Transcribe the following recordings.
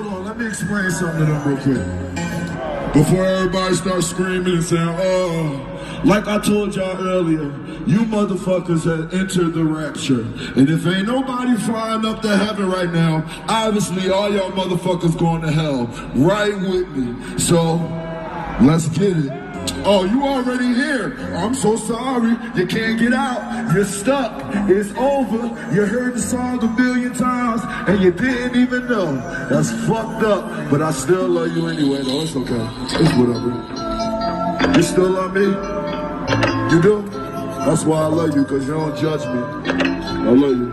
hold on. Let me explain something to them real quick. Before everybody starts screaming and saying, oh, like I told y'all earlier, you motherfuckers have entered the rapture. And if ain't nobody flying up to heaven right now, obviously all y'all motherfuckers going to hell. Right with me. So, let's get it. Oh, you already here. I'm so sorry. You can't get out. You're stuck. It's over. You heard the song a billion times and you didn't even know. That's fucked up. But I still love you anyway, though. It's okay. It's whatever. You still love me? You do? That's why I love you, because you don't judge me. I love you.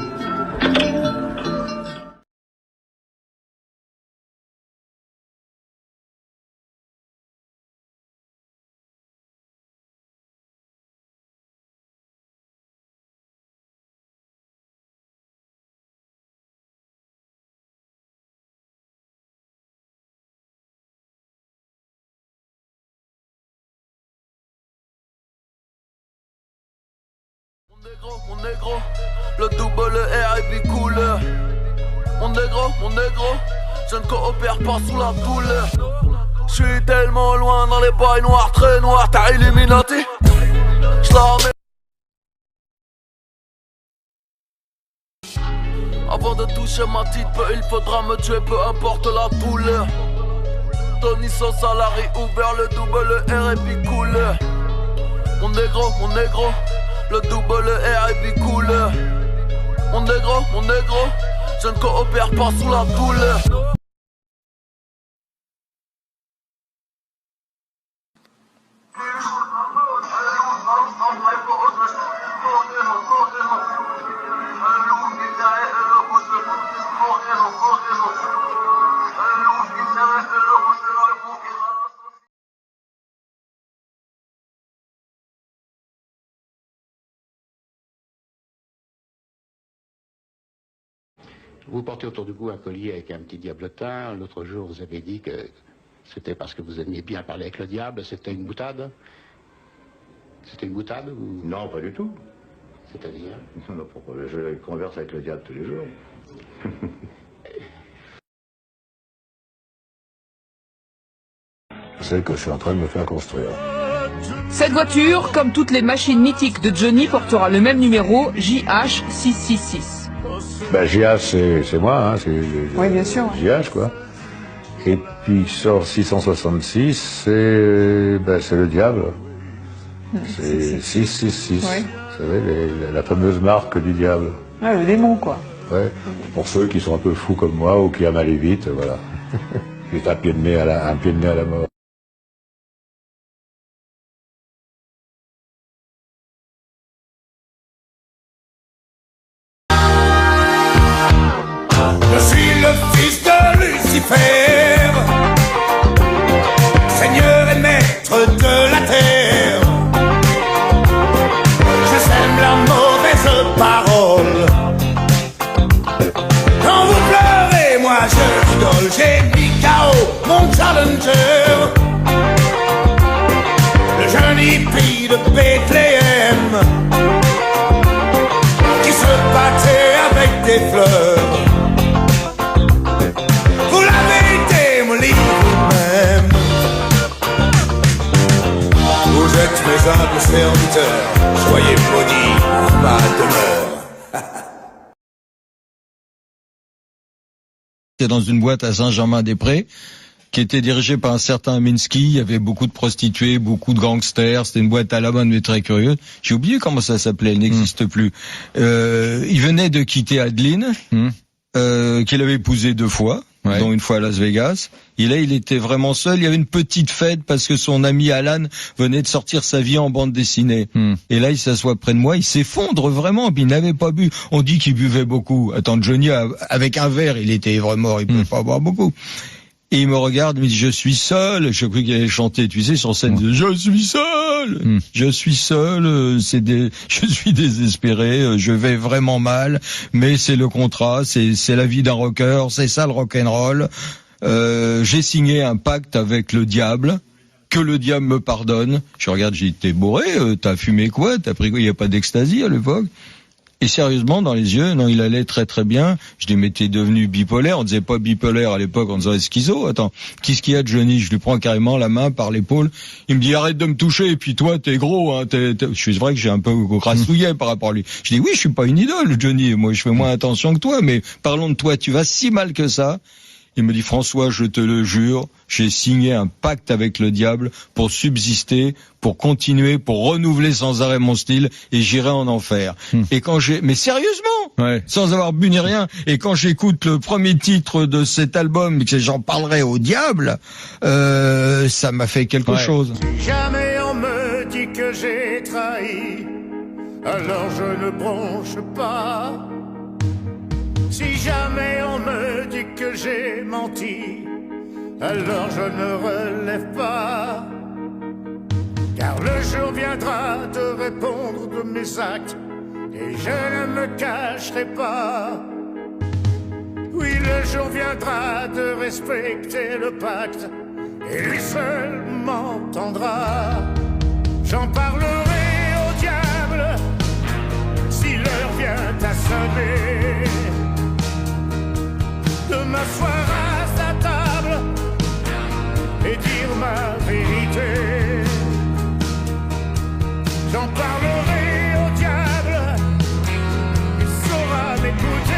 Mon négro, le double R et puis couleur. Mon négro, je ne coopère pas sous la douleur. Je suis tellement loin dans les bails noirs, très noirs, t'as Illuminati. J'la remets. Avant de toucher ma petite peu, il faudra me tuer, peu importe la douleur. Tony son salarié, Uber, le double R et puis couleur. Mon négro, le double R et puis couleur. Mon négro, je ne coopère pas sous la douleur. Vous portez autour du cou un collier avec un petit diablotin. L'autre jour, vous avez dit que c'était parce que vous aimiez bien parler avec le diable. C'était une boutade? C'était une boutade ou... Non, pas du tout. C'est-à-dire? Non, pourquoi? Je converse avec le diable tous les jours. C'est que je suis en train de me faire construire. Cette voiture, comme toutes les machines mythiques de Johnny, portera le même numéro, JH666. Ben, JH, c'est moi, hein, oui, bien sûr. JH, quoi. Et puis, sort 666, c'est le diable. C'est 666. Oui. Vous savez, la fameuse marque du diable. Ah, le démon, quoi. Ouais. Pour ceux qui sont un peu fous comme moi ou qui aiment aller vite, voilà. Juste un pied de nez à la mort. Je suis le fils de Lucifer, Seigneur et maître de la terre. Je sème la mauvaise parole. Quand vous pleurez, moi je rigole. J'ai mis KO mon challenger, le jeune hippie de Bethléem, qui se battait avec des fleurs. Vous êtes mes humbles serviteurs, soyez maudits pour ma demeure. C'était dans une boîte à Saint-Germain-des-Prés qui était dirigée par un certain Minsky. Il y avait beaucoup de prostituées, beaucoup de gangsters. C'était une boîte à la mode mais très curieuse. J'ai oublié comment ça s'appelait, elle n'existe plus. Il venait de quitter Adeline, qu'il avait épousée 2 fois. Ouais. Dont une fois à Las Vegas. Et là, il était vraiment seul. Il y avait une petite fête parce que son ami Alan venait de sortir sa vie en bande dessinée. Et là, il s'assoit près de moi. Il s'effondre vraiment. Puis il n'avait pas bu. On dit qu'il buvait beaucoup. Attends, Johnny, avec un verre, il était ivre mort. Il pouvait pas boire beaucoup. Et il me regarde, il me dit, je suis seul. Je crois qu'il allait chanter, tu sais, sur scène. Je suis seul. Je suis seul. Je suis désespéré. Je vais vraiment mal. Mais c'est le contrat. C'est la vie d'un rocker. C'est ça le rock'n'roll. J'ai signé un pacte avec le diable. Que le diable me pardonne. Je regarde, j'ai dit, t'es bourré? T'as fumé quoi? T'as pris quoi? Il n'y a pas d'ecstasy à l'époque. Et sérieusement, dans les yeux, non, il allait très très bien. Je dis, mais t'es devenu bipolaire. On disait pas bipolaire à l'époque, on disait schizo. Attends, qu'est-ce qu'il y a de Johnny? Je lui prends carrément la main par l'épaule. Il me dit, arrête de me toucher. Et puis toi, t'es gros. Hein, Je suis vrai que j'ai un peu grassouillet par rapport à lui. Je dis, oui, je suis pas une idole, Johnny. Moi, je fais moins attention que toi. Mais parlons de toi. Tu vas si mal que ça. Il me dit, François, je te le jure, j'ai signé un pacte avec le diable pour subsister, pour continuer, pour renouveler sans arrêt mon style, et j'irai en enfer. Et quand mais sérieusement, sans avoir bu ni rien, et quand j'écoute le premier titre de cet album, que j'en parlerai au diable, ça m'a fait quelque chose. Si jamais on me dit que j'ai trahi, alors je ne bronche pas. Si jamais on me dit que j'ai menti, alors je ne relève pas. Car le jour viendra de répondre de mes actes, et je ne me cacherai pas. Oui, le jour viendra de respecter le pacte, et lui seul m'entendra. J'en parlerai au diable, si l'heure vient à sonner, de m'asseoir à sa table et dire ma vérité. J'en parlerai au diable, il saura m'écouter.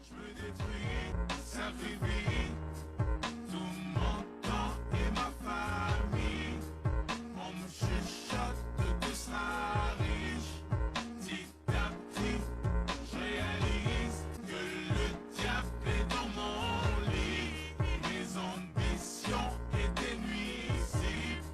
Je me détruis, ça fait vite, tout mon temps et ma famille. On me chuchote que tu seras riche. Petit à petit, je réalise que le diable est dans mon lit. Mes ambitions étaient nuisibles,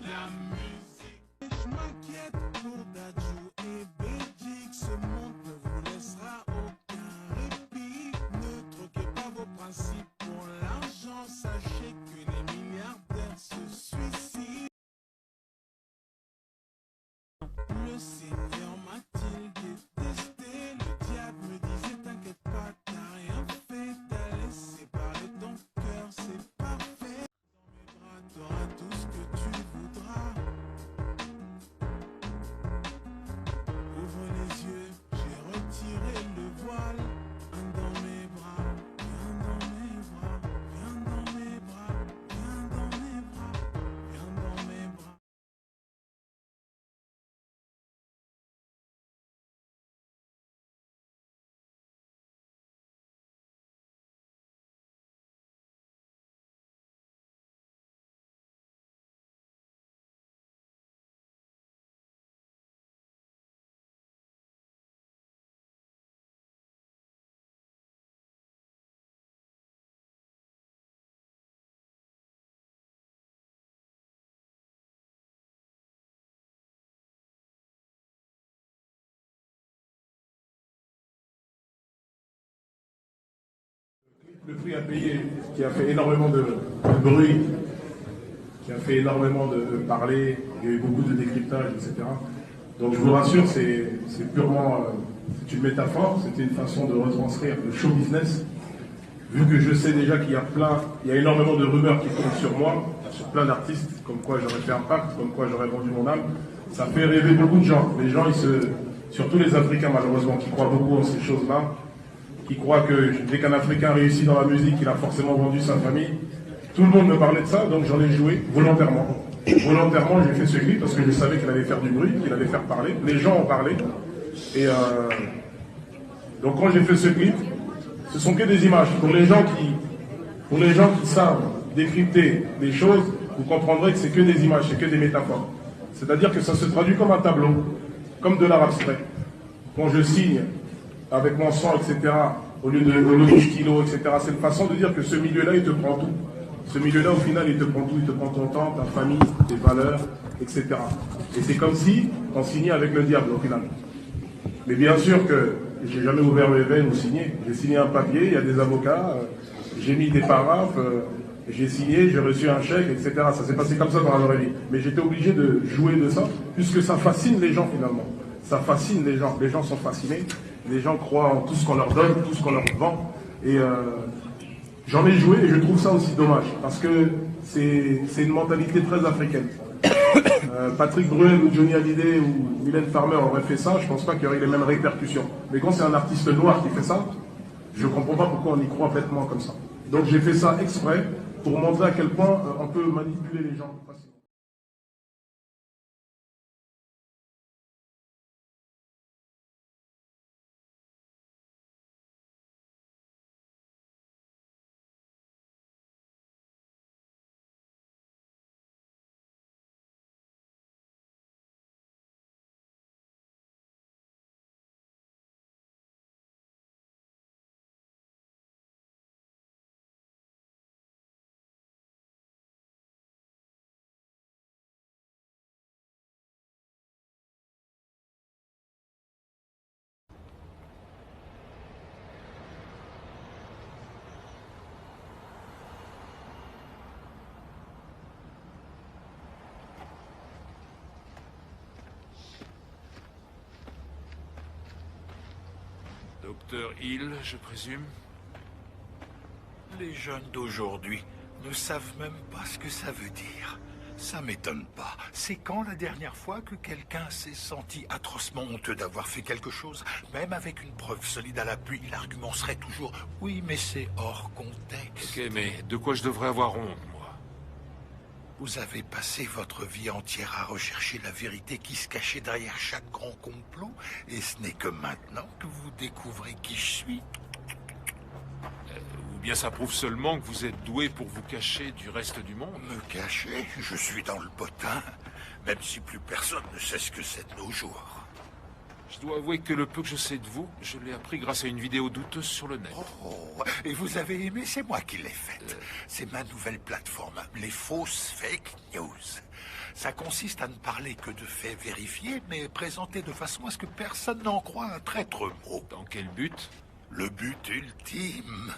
la musique. Je m'inquiète pour Dadju et Bédic, ce monde ne vous laissera aucun répit. Ne troquez pas vos principes pour l'argent, sachez que les milliardaires se suicident. Le Seigneur m'a-t-il détesté? Le diable me disait t'inquiète pas, t'as rien fait, t'as laissé parler ton cœur, c'est parfait. Dans mes bras t'auras tout ce que tu voudras. Ouvre les yeux, j'ai retiré le voile. Viens dans mes bras, viens dans mes bras, viens dans mes bras, viens dans mes bras, viens dans mes bras. Le prix à payer, qui a fait énormément de bruit, qui a fait énormément de parler, il y a eu beaucoup de décryptage, etc. Donc je vous rassure, c'est purement c'est une métaphore, c'était une façon de retranscrire le show business. Vu que je sais déjà qu'il y a énormément de rumeurs qui tombent sur moi, sur plein d'artistes, comme quoi j'aurais fait un pacte, comme quoi j'aurais vendu mon âme, ça fait rêver beaucoup de gens. Les gens, surtout les Africains malheureusement, qui croient beaucoup en ces choses-là, qui croient que dès qu'un Africain réussit dans la musique, il a forcément vendu sa famille. Tout le monde me parlait de ça, donc j'en ai joué volontairement. Volontairement, j'ai fait ce clip parce que je savais qu'il allait faire du bruit, qu'il allait faire parler. Les gens ont parlé. Et Donc quand j'ai fait ce clip, ce sont que des images. Pour les gens qui savent décrypter les choses, vous comprendrez que c'est que des images, c'est que des métaphores. C'est-à-dire que ça se traduit comme un tableau, comme de l'art abstrait. Quand je signe avec mon sang, etc., au lieu de stylo, etc., c'est une façon de dire que ce milieu-là, il te prend tout. Ce milieu-là, au final, il te prend tout. Il te prend ton temps, ta famille, tes valeurs, etc. Et c'est comme si on signait avec le diable, au final. Mais bien sûr que j'ai jamais ouvert mes veines ou signé. J'ai signé un papier, il y a des avocats, j'ai mis des paraphes, j'ai signé, j'ai reçu un chèque, etc. Ça s'est passé comme ça dans la vraie vie. Mais j'étais obligé de jouer de ça, puisque ça fascine les gens finalement. Ça fascine les gens. Les gens sont fascinés. Les gens croient en tout ce qu'on leur donne, tout ce qu'on leur vend. Et j'en ai joué et je trouve ça aussi dommage, parce que c'est une mentalité très africaine. Patrick Bruel ou Johnny Hallyday ou Mylène Farmer auraient fait ça, je pense pas qu'il y aurait les mêmes répercussions. Mais quand c'est un artiste noir qui fait ça, je comprends pas pourquoi on y croit bêtement comme ça. Donc j'ai fait ça exprès pour montrer à quel point on peut manipuler les gens facilement. Docteur Hill, je présume? Les jeunes d'aujourd'hui ne savent même pas ce que ça veut dire. Ça m'étonne pas. C'est quand la dernière fois que quelqu'un s'est senti atrocement honteux d'avoir fait quelque chose? Même avec une preuve solide à l'appui, l'argument serait toujours « oui, mais c'est hors contexte ». Ok, mais de quoi je devrais avoir honte, moi? Vous avez passé votre vie entière à rechercher la vérité qui se cachait derrière chaque grand complot, et ce n'est que maintenant que vous découvrez qui je suis. Ou bien ça prouve seulement que vous êtes doué pour vous cacher du reste du monde? Me cacher? Je suis dans le bottin, même si plus personne ne sait ce que c'est de nos jours. Je dois avouer que le peu que je sais de vous, je l'ai appris grâce à une vidéo douteuse sur le net. Oh, et vous avez aimé? C'est moi qui l'ai faite. C'est ma nouvelle plateforme, les fausses fake news. Ça consiste à ne parler que de faits vérifiés, mais présentés de façon à ce que personne n'en croie un traître mot. Dans quel but? Le but ultime.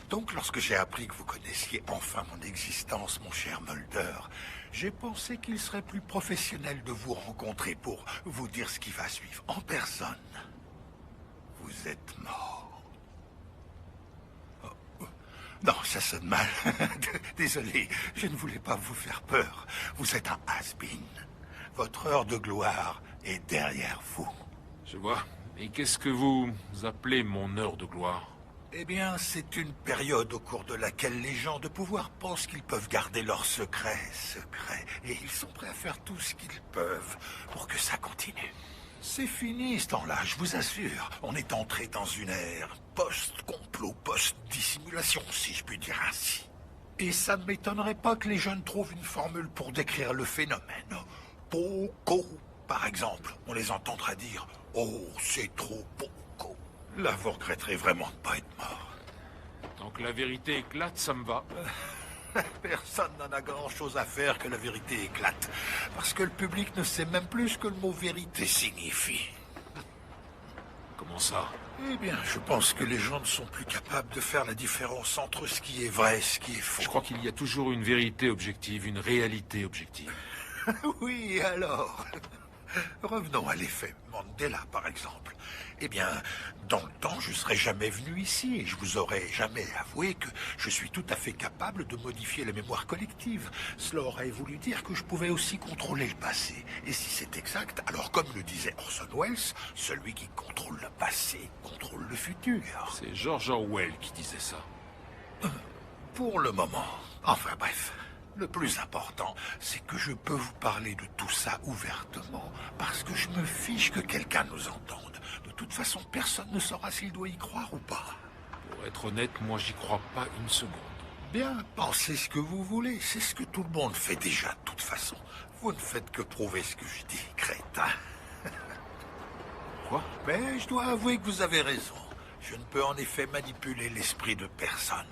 Donc, lorsque j'ai appris que vous connaissiez enfin mon existence, mon cher Mulder, j'ai pensé qu'il serait plus professionnel de vous rencontrer pour vous dire ce qui va suivre en personne. Vous êtes mort. Oh. Non, ça sonne mal. Désolé, je ne voulais pas vous faire peur. Vous êtes un has-been. Votre heure de gloire est derrière vous. Je vois. Et qu'est-ce que vous appelez mon heure de gloire? Eh bien, c'est une période au cours de laquelle les gens de pouvoir pensent qu'ils peuvent garder leurs secrets secrets. Et ils sont prêts à faire tout ce qu'ils peuvent pour que ça continue. C'est fini ce temps-là, je vous assure. On est entré dans une ère post-complot, post-dissimulation, si je puis dire ainsi. Et ça ne m'étonnerait pas que les jeunes trouvent une formule pour décrire le phénomène. Poco, par exemple. On les entendra dire « Oh, c'est trop poco ». Là, vous regretterez vraiment de ne pas être mort. Tant que la vérité éclate, ça me va. Personne n'en a grand-chose à faire que la vérité éclate. Parce que le public ne sait même plus ce que le mot vérité signifie. Comment ça? Eh bien, je pense que les gens ne sont plus capables de faire la différence entre ce qui est vrai et ce qui est faux. Je crois qu'il y a toujours une vérité objective, une réalité objective. Oui, alors... Revenons à l'effet Mandela, par exemple. Eh bien, dans le temps, je serais jamais venu ici et je vous aurais jamais avoué que je suis tout à fait capable de modifier la mémoire collective. Cela aurait voulu dire que je pouvais aussi contrôler le passé. Et si c'est exact, alors comme le disait Orson Welles, celui qui contrôle le passé contrôle le futur. C'est George Orwell qui disait ça. Pour le moment. Enfin bref. Le plus important, c'est que je peux vous parler de tout ça ouvertement, parce que je me fiche que quelqu'un nous entende. De toute façon, personne ne saura s'il doit y croire ou pas. Pour être honnête, moi j'y crois pas une seconde. Bien, pensez ce que vous voulez, c'est ce que tout le monde fait déjà de toute façon. Vous ne faites que prouver ce que je dis, crétin. Quoi? Mais je dois avouer que vous avez raison. Je ne peux en effet manipuler l'esprit de personne.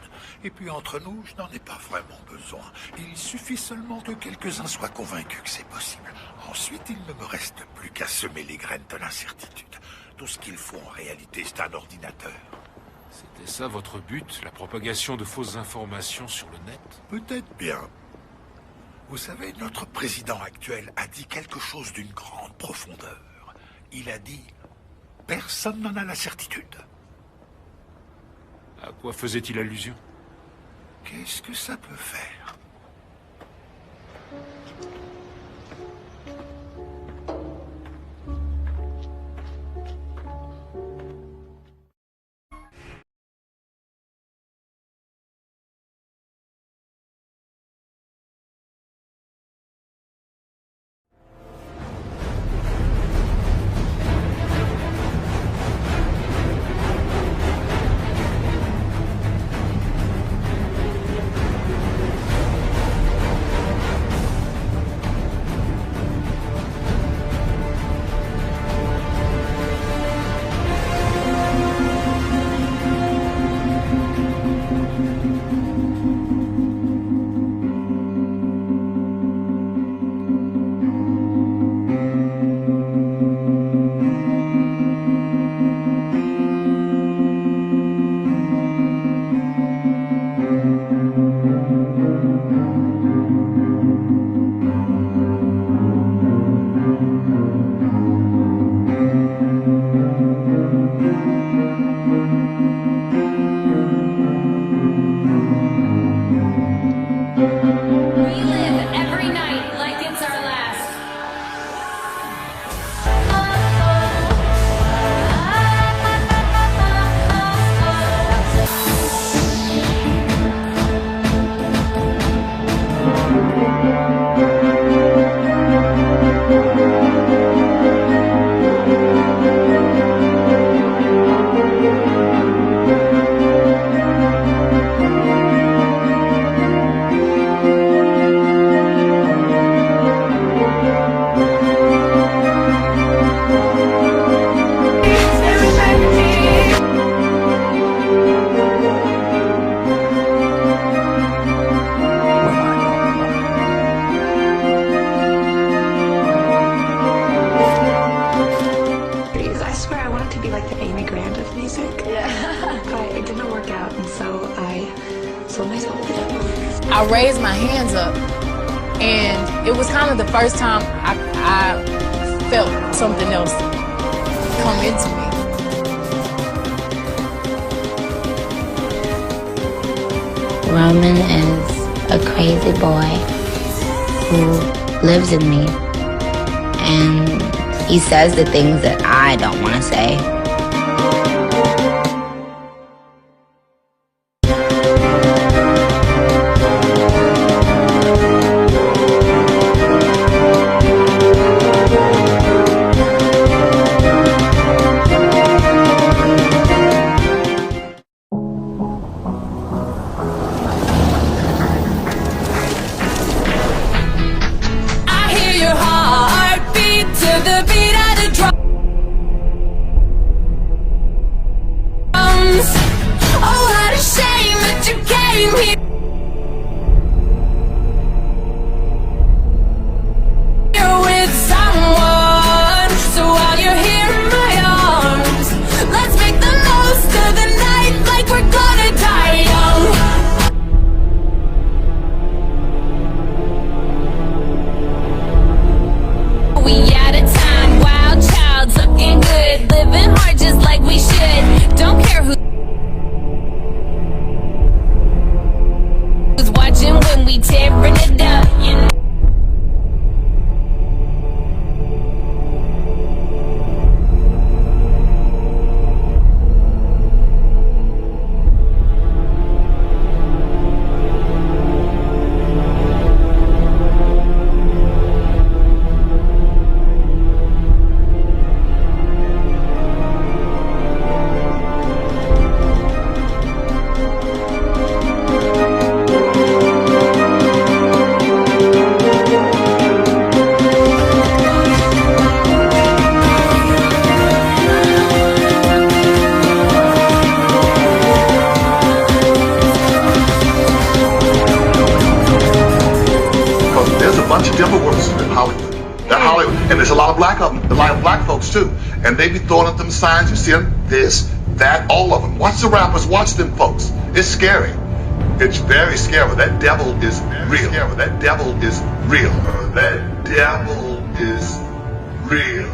Et puis entre nous, je n'en ai pas vraiment besoin. Il suffit seulement que quelques-uns soient convaincus que c'est possible. Ensuite, il ne me reste plus qu'à semer les graines de l'incertitude. Tout ce qu'il faut en réalité, c'est un ordinateur. C'était ça votre but, la propagation de fausses informations sur le net? Peut-être bien. Vous savez, notre président actuel a dit quelque chose d'une grande profondeur. Il a dit « Personne n'en a la certitude ». À quoi faisait-il allusion? Qu'est-ce que ça peut faire? I raised my hands up, and it was kind of the first time I felt something else come into me. Roman is a crazy boy who lives in me, and he says the things that I don't want to say. And there's a lot of black of them, a lot of black folks too. And they be throwing up them signs, you see them, this, that, all of them. Watch the rappers, watch them folks. It's scary. It's very scary. That devil is real. That devil is real. That devil is real.